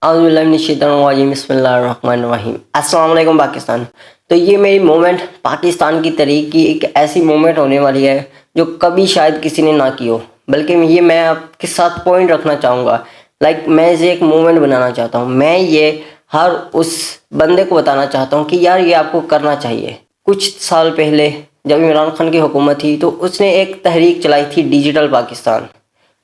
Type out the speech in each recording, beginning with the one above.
बिस्मिल्लाहिर्रहमानिर्रहीम। अस्सलाम वालेकुम पाकिस्तान। तो ये मेरी मोमेंट पाकिस्तान की तरीक की एक ऐसी मोमेंट होने वाली है जो कभी शायद किसी ने ना की हो, बल्कि ये मैं आपके साथ पॉइंट रखना चाहूँगा। मैं इसे एक मोमेंट बनाना चाहता हूँ। मैं ये हर उस बंदे को बताना चाहता हूँ कि यार ये आपको करना चाहिए। कुछ साल पहले जब इमरान खान की हुकूमत थी तो उसने एक तहरीक चलाई थी डिजिटल पाकिस्तान।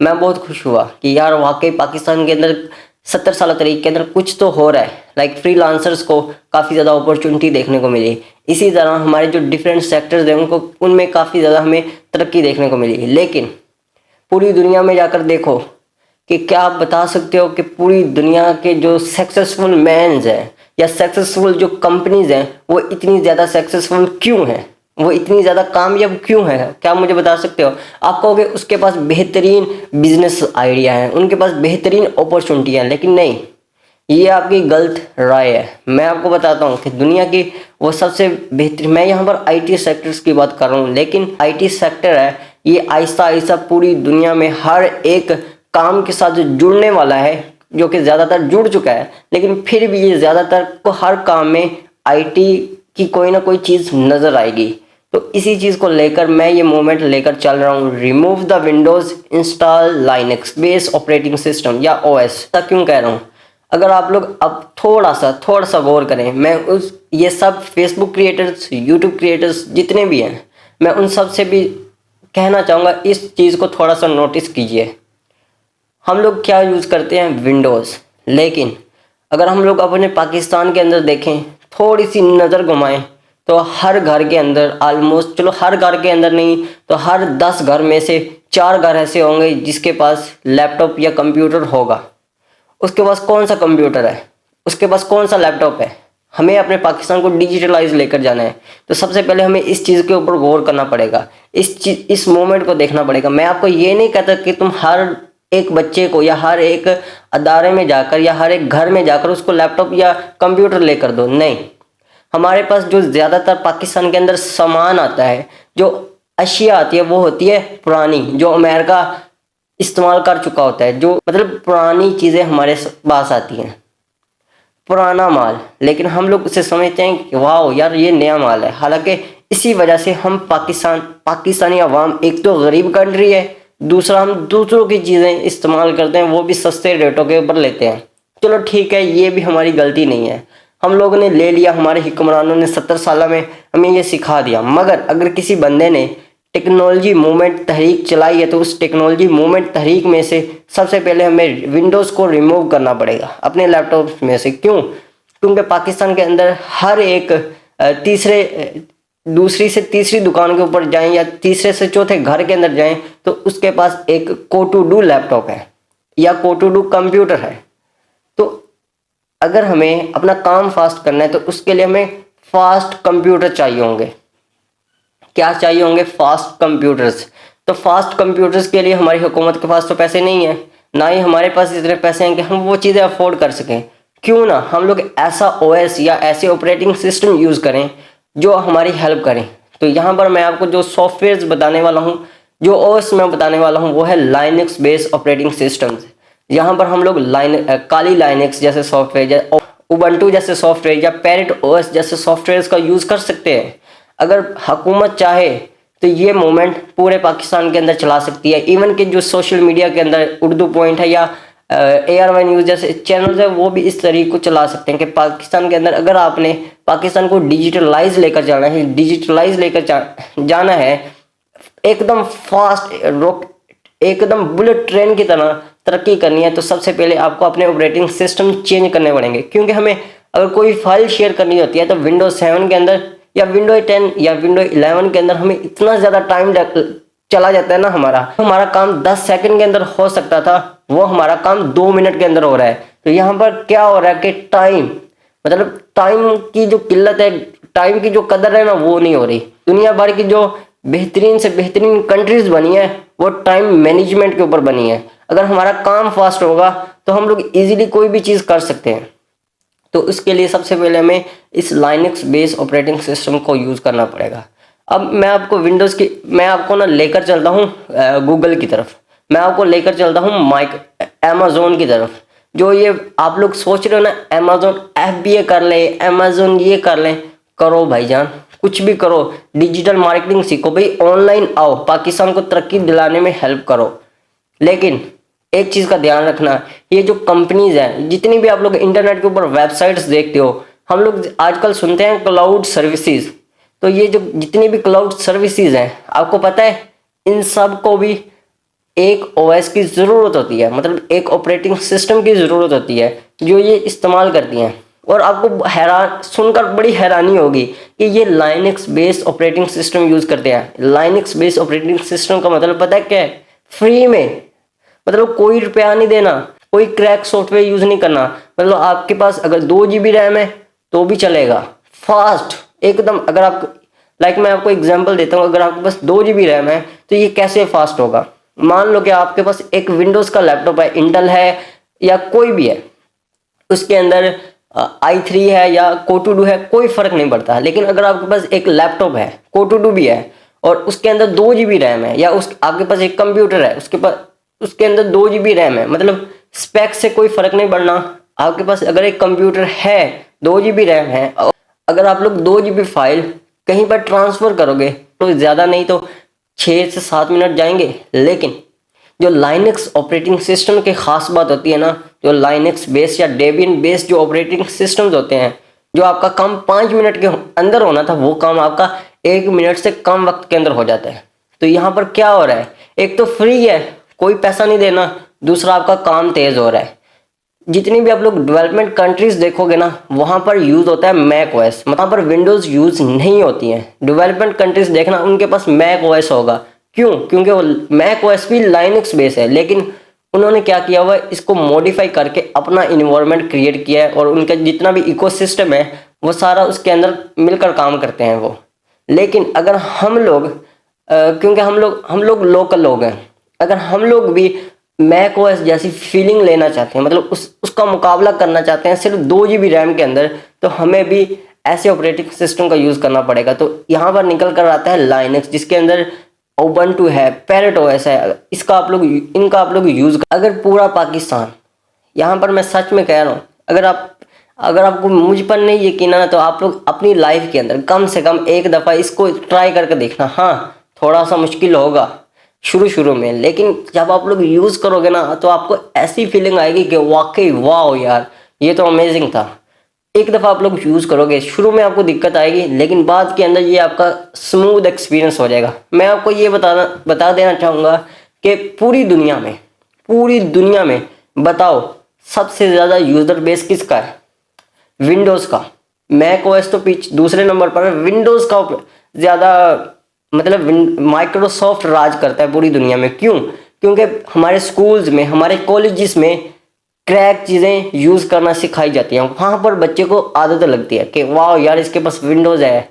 मैं बहुत खुश हुआ कि यार वाकई पाकिस्तान के अंदर 70 साल तरीके के अंदर कुछ तो हो रहा है। फ्रीलांसर्स को काफ़ी ज़्यादा अपॉर्चुनिटी देखने को मिली। इसी तरह हमारे जो डिफरेंट सेक्टर्स हैं उनको उनमें काफ़ी ज़्यादा हमें तरक्की देखने को मिली। लेकिन पूरी दुनिया में जाकर देखो कि क्या आप बता सकते हो कि पूरी दुनिया के जो सक्सेसफुल मैन्स हैं या सक्सेसफुल जो कंपनीज हैं वो इतनी ज़्यादा सक्सेसफुल क्यों हैं, वो इतनी ज़्यादा कामयाब क्यों है? क्या आप मुझे बता सकते हो? आप कहोगे उसके पास बेहतरीन बिजनेस आइडिया है, उनके पास बेहतरीन अपॉर्चुनिटी है, लेकिन नहीं, ये आपकी गलत राय है। मैं आपको बताता हूँ कि दुनिया की वो सबसे बेहतरीन, मैं यहाँ पर आईटी सेक्टर्स की बात कर रहा हूँ, लेकिन आईटी सेक्टर है ये आहिस्ता आहिस्ता पूरी दुनिया में हर एक काम के साथ जो जुड़ने वाला है, जो कि ज़्यादातर जुड़ चुका है, लेकिन फिर भी ये ज़्यादातर को हर काम में आईटी की कोई ना कोई चीज़ नज़र आएगी। तो इसी चीज़ को लेकर मैं ये मूवमेंट लेकर चल रहा हूँ, remove the Windows, install Linux base operating system या ओएस। क्यों कह रहा हूँ? अगर आप लोग अब थोड़ा सा गौर करें, मैं उस ये सब फेसबुक क्रिएटर्स, यूट्यूब क्रिएटर्स जितने भी हैं, मैं उन सब से भी कहना चाहूँगा इस चीज़ को थोड़ा सा नोटिस कीजिए। हम लोग क्या यूज़ करते हैं? विंडोज़। लेकिन अगर हम लोग अपने पाकिस्तान के अंदर देखें, थोड़ी सी नज़र घुमाएं, तो हर घर के अंदर ऑलमोस्ट, चलो हर घर के अंदर नहीं तो हर 10 घर में से 4 घर ऐसे होंगे जिसके पास लैपटॉप या कंप्यूटर होगा। उसके पास कौन सा कंप्यूटर है, उसके पास कौन सा लैपटॉप है? हमें अपने पाकिस्तान को डिजिटलाइज लेकर जाना है, तो सबसे पहले हमें इस चीज़ के ऊपर गौर करना पड़ेगा, इस मोमेंट को देखना पड़ेगा। मैं आपको ये नहीं कहता कि तुम हर एक बच्चे को या हर एक अदारे में जाकर या हर एक घर में जाकर उसको लैपटॉप या कंप्यूटर लेकर दो, नहीं। हमारे पास जो ज़्यादातर पाकिस्तान के अंदर सामान आता है, जो अशिया आती है, वो होती है पुरानी, जो अमेरिका इस्तेमाल कर चुका होता है, जो पुरानी चीज़ें हमारे पास आती हैं, पुराना माल। लेकिन हम लोग उसे समझते हैं कि वाह यार ये नया माल है। हालांकि इसी वजह से हम पाकिस्तानी अवाम, एक तो गरीब कंट्री है, दूसरा हम दूसरों की चीज़ें इस्तेमाल करते हैं, वो भी सस्ते रेटों के ऊपर लेते हैं। चलो ठीक है, ये भी हमारी गलती नहीं है, हम लोगों ने ले लिया, हमारे हुक्मरानों ने 70 साल में हमें ये सिखा दिया। मगर अगर किसी बंदे ने टेक्नोलॉजी मूवमेंट तहरीक चलाई है तो उस टेक्नोलॉजी मूवमेंट तहरीक में से सबसे पहले हमें विंडोज़ को रिमूव करना पड़ेगा अपने लैपटॉप में से। क्यों? क्योंकि पाकिस्तान के अंदर हर एक दूसरी से तीसरी दुकान के ऊपर जाएं या तीसरे से चौथे घर के अंदर जाएं तो उसके पास एक को2डू लैपटॉप है या को2डू कंप्यूटर है। तो अगर हमें अपना काम फास्ट करना है तो उसके लिए हमें फास्ट कंप्यूटर चाहिए होंगे। क्या चाहिए होंगे? Fast computers. तो फास्ट कंप्यूटर्स के लिए हमारी हुकूमत के पास तो पैसे नहीं है, ना ही हमारे पास इतने पैसे हैं कि हम वो चीज़ें अफोर्ड कर सकें। क्यों ना हम लोग ऐसा ओएस या ऐसे ऑपरेटिंग सिस्टम यूज़ करें जो हमारी हेल्प करें। तो यहाँ पर मैं आपको जो सॉफ्टवेयर्स बताने वाला हूँ, जो ओएस मैं बताने वाला हूँ, वो है लाइनक्स बेस्ड ऑपरेटिंग सिस्टम्स। यहाँ पर हम लोग काली लाइनक्स जैसे सॉफ्टवेयर, उबंटू जैसे सॉफ्टवेयर या पैरेट ओएस जैसे सॉफ्टवेयर्स का यूज़ कर सकते हैं। अगर हुकूमत चाहे तो ये मूवमेंट पूरे पाकिस्तान के अंदर चला सकती है। इवन कि जो सोशल मीडिया के अंदर उर्दू पॉइंट है या ARY न्यूज़ जैसे चैनल्स है, वो भी इस तरीके को चला सकते हैं कि पाकिस्तान के अंदर अगर आपने पाकिस्तान को डिजिटलाइज लेकर जाना है, जाना है एकदम फास्ट एकदम बुलेट ट्रेन की तरह तरक्की करनी है, तो सबसे पहले आपको अपने ऑपरेटिंग सिस्टम चेंज करने पड़ेंगे। क्योंकि हमें अगर कोई फाइल शेयर करनी होती है तो विंडोज 7 के अंदर या विंडो 10 या विंडो 11 के अंदर हमें इतना ज़्यादा टाइम चला जाता है ना, हमारा काम 10 सेकंड के अंदर हो सकता था, वो हमारा काम 2 मिनट के अंदर हो रहा है। तो यहाँ पर क्या हो रहा है कि टाइम की जो किल्लत है, टाइम की जो कदर है ना, वो नहीं हो रही। दुनिया भर की जो बेहतरीन से बेहतरीन कंट्रीज बनी है वो टाइम मैनेजमेंट के ऊपर बनी है। अगर हमारा काम फास्ट होगा तो हम लोग इजीली कोई भी चीज़ कर सकते हैं। तो इसके लिए सबसे पहले हमें इस लाइनक्स बेस्ड ऑपरेटिंग सिस्टम को यूज़ करना पड़ेगा। अब मैं आपको मैं आपको ना लेकर चलता हूँ गूगल की तरफ, मैं आपको लेकर चलता हूँ अमेज़ॉन की तरफ। जो ये आप लोग सोच रहे हो ना अमेजोन FBA कर ले, अमेजोन ये कर ले, करो भाईजान, कुछ भी करो, डिजिटल मार्केटिंग सीखो भाई, ऑनलाइन आओ, पाकिस्तान को तरक्की दिलाने में हेल्प करो। लेकिन एक चीज का ध्यान रखना, ये जो कंपनीज हैं, जितनी भी आप लोग इंटरनेट के ऊपर वेबसाइट्स देखते हो, हम लोग आजकल सुनते हैं क्लाउड सर्विसेज, तो ये जो जितनी भी क्लाउड सर्विसेज हैं, आपको पता है इन सब को भी एक OS की ज़रूरत होती है, मतलब एक ऑपरेटिंग सिस्टम की ज़रूरत होती है जो ये इस्तेमाल करती हैं। और आपको हैरान सुनकर बड़ी हैरानी होगी कि ये Linux based operating system use करते हैं। लाइनक्स बेस्ड ऑपरेटिंग सिस्टम का मतलब पता है क्या है? फ्री में, मतलब कोई रुपया नहीं देना, कोई क्रैक सॉफ्टवेयर यूज़ नहीं करना। मतलब आपके पास अगर 2 GB रैम है तो भी चलेगा, फास्ट एकदम। अगर आप मैं आपको एग्जांपल देता हूँ, अगर आपके पास 2 GB रैम है तो ये कैसे फास्ट होगा? मान लो कि आपके पास एक विंडोज़ का लैपटॉप है, इंटेल है या कोई भी है, उसके अंदर i3 है या कोटूडू है, कोई फर्क नहीं पड़ता। लेकिन अगर आपके पास एक लैपटॉप है, कोटूडू भी है, और उसके अंदर 2 GB रैम है, या उस आपके पास एक कंप्यूटर है, उसके अंदर 2 GB रैम है, मतलब स्पेक से कोई फर्क नहीं पड़ना। आपके पास अगर एक कंप्यूटर है, 2 GB रैम है, अगर आप लोग 2 GB फाइल कहीं पर ट्रांसफर करोगे तो ज़्यादा नहीं तो 6 से 7 मिनट जाएंगे। लेकिन जो लाइनक्स ऑपरेटिंग सिस्टम की खास बात होती है ना, जो लाइनक्स बेस्ड या डेबियन बेस्ड जो ऑपरेटिंग सिस्टम्स होते हैं, जो आपका काम 5 मिनट के अंदर होना था वो काम आपका 1 मिनट से कम वक्त के अंदर हो जाता है। तो यहाँ पर क्या हो रहा है? एक तो फ्री है, कोई पैसा नहीं देना, दूसरा आपका काम तेज हो रहा है। जितनी भी आप लोग डेवलपमेंट कंट्रीज देखोगे ना, वहां पर यूज होता है मैक OS, वहां पर विंडोज यूज नहीं होती हैं। डेवलपमेंट कंट्रीज देखना, उनके पास मैक OS होगा। क्यों? क्योंकि वो मैक OS भी लाइनक्स बेस है, लेकिन उन्होंने क्या किया हुआ है, इसको मॉडिफाई करके अपना इन्वायरमेंट क्रिएट किया है, और उनका जितना भी इकोसिस्टम है वो सारा उसके अंदर मिलकर काम करते हैं वो। लेकिन अगर हम लोग क्योंकि हम लोग लोकल लोग हैं, अगर हम लोग भी मैक OS जैसी फीलिंग लेना चाहते हैं, मतलब उसका मुकाबला करना चाहते हैं सिर्फ 2 GB रैम के अंदर, तो हमें भी ऐसे ऑपरेटिंग सिस्टम का यूज़ करना पड़ेगा। तो यहाँ पर निकल कर आता है लाइनक्स, जिसके अंदर उबंटू है, पैरेट OS है, इनका आप लोग यूज़। अगर पूरा पाकिस्तान, यहाँ पर मैं सच में कह रहा हूँ, अगर आपको मुझ पर नहीं यकीन है ना, तो आप लोग अपनी लाइफ के अंदर कम से कम एक दफ़ा इसको ट्राई करके देखना। हाँ, थोड़ा सा मुश्किल होगा शुरू में, लेकिन जब आप लोग यूज़ करोगे ना, तो आपको ऐसी फीलिंग आएगी कि वाकई वाह यार, ये तो अमेजिंग था। एक दफ़ा आप लोग यूज़ करोगे, शुरू में आपको दिक्कत आएगी, लेकिन बाद के अंदर ये आपका स्मूथ एक्सपीरियंस हो जाएगा। मैं आपको ये बता देना चाहूँगा कि पूरी दुनिया में बताओ सबसे ज़्यादा यूज़र बेस किसका है? विंडोज़ का। मैक OS तो दूसरे नंबर पर है, विंडोज़ का ज़्यादा, मतलब माइक्रोसॉफ्ट राज करता है पूरी दुनिया में। क्यों? क्योंकि हमारे स्कूल्स में, हमारे कॉलेजेस में क्रैक चीज़ें यूज़ करना सिखाई जाती हैं। वहाँ पर बच्चे को आदत लगती है कि वाह यार, इसके पास विंडोज़ है,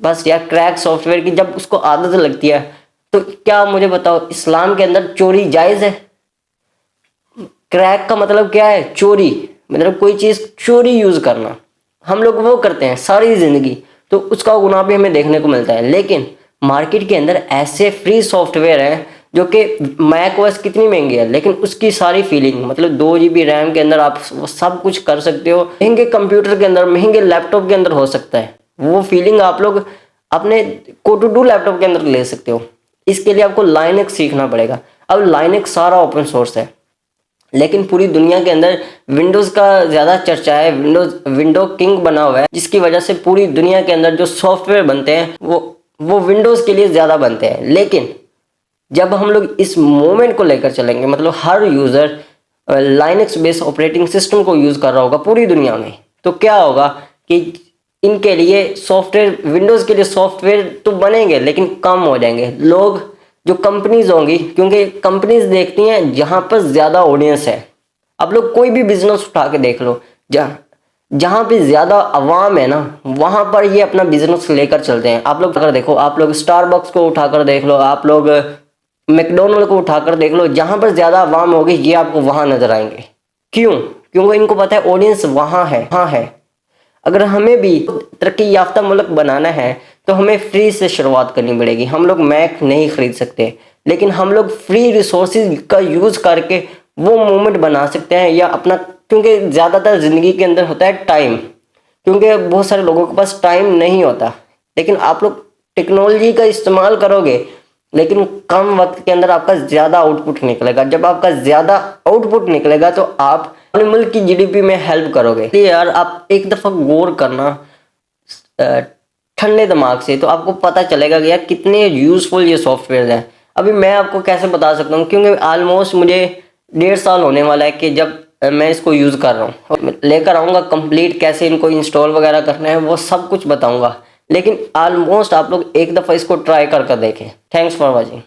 बस यार क्रैक सॉफ्टवेयर की जब उसको आदत लगती है, तो क्या मुझे बताओ, इस्लाम के अंदर चोरी जायज़ है? क्रैक का मतलब क्या है? चोरी, मतलब कोई चीज़ चोरी यूज़ करना। हम लोग वो करते हैं सारी ज़िंदगी, तो उसका गुनाह भी हमें देखने को मिलता है। लेकिन मार्केट के अंदर ऐसे फ्री सॉफ्टवेयर हैं जो कि मैक OS कितनी महंगी है, लेकिन उसकी सारी फीलिंग, मतलब 2 GB रैम के अंदर आप सब कुछ कर सकते हो। महंगे कंप्यूटर के अंदर, महंगे लैपटॉप के अंदर हो सकता है वो फीलिंग, आप लोग अपने कोटूडू लैपटॉप के अंदर ले सकते हो। इसके लिए आपको लाइनक्स सीखना पड़ेगा। अब लाइनक्स सारा ओपन सोर्स है, लेकिन पूरी दुनिया के अंदर विंडोज़ का ज़्यादा चर्चा है। विंडो किंग बना हुआ है, जिसकी वजह से पूरी दुनिया के अंदर जो सॉफ्टवेयर बनते हैं वो विंडोज़ के लिए ज़्यादा बनते हैं। लेकिन जब हम लोग इस मोमेंट को लेकर चलेंगे, मतलब हर user Linux based operating system को यूज़ कर रहा होगा पूरी दुनिया में, तो क्या होगा कि इनके लिए सॉफ्टवेयर, विंडोज़ के लिए सॉफ्टवेयर तो बनेंगे लेकिन कम हो जाएंगे। लोग, जो कंपनीज होंगी, क्योंकि कंपनीज देखती हैं जहाँ पर ज़्यादा ऑडियंस है। आप लोग कोई भी बिजनेस उठा के देख लो, जहाँ पे ज़्यादा आवाम है ना, वहाँ पर ये अपना बिजनेस लेकर चलते हैं। आप लोग अगर देखो, आप लोग स्टारबक्स को उठाकर देख लो, आप लोग मैकडोनल्ड को उठाकर देख लो, जहाँ पर ज़्यादा आवाम होगी ये आपको वहाँ नजर आएंगे। क्यों? क्योंकि इनको पता है ऑडियंस वहाँ है। अगर हमें भी तरक्की याफ्ता मुल्क बनाना है तो हमें फ्री से शुरुआत करनी पड़ेगी। हम लोग मैक नहीं खरीद सकते, लेकिन हम लोग फ्री रिसोर्सेज का यूज़ करके वो मोमेंट बना सकते हैं या अपना, क्योंकि ज़्यादातर ज़िंदगी के अंदर होता है टाइम, क्योंकि बहुत सारे लोगों के पास टाइम नहीं होता। लेकिन आप लोग टेक्नोलॉजी का इस्तेमाल करोगे लेकिन कम वक्त के अंदर आपका ज़्यादा आउटपुट निकलेगा। जब आपका ज़्यादा आउटपुट निकलेगा तो आप अपने मुल्क की जीडीपी में हेल्प करोगे। इसलिए यार आप एक दफ़ा गौर करना ठंडे दिमाग से, तो आपको पता चलेगा कि यार कितने यूज़फुल ये सॉफ्टवेयर हैं। अभी मैं आपको कैसे बता सकता हूँ, क्योंकि ऑलमोस्ट मुझे 1.5 साल होने वाला है कि जब मैं इसको यूज़ कर रहा हूँ। लेकर आऊँगा कंप्लीट कैसे इनको इंस्टॉल वगैरह करना है, वो सब कुछ बताऊँगा। लेकिन ऑलमोस्ट आप लोग एक दफ़ा इसको ट्राई कर देखें। Thanks for watching.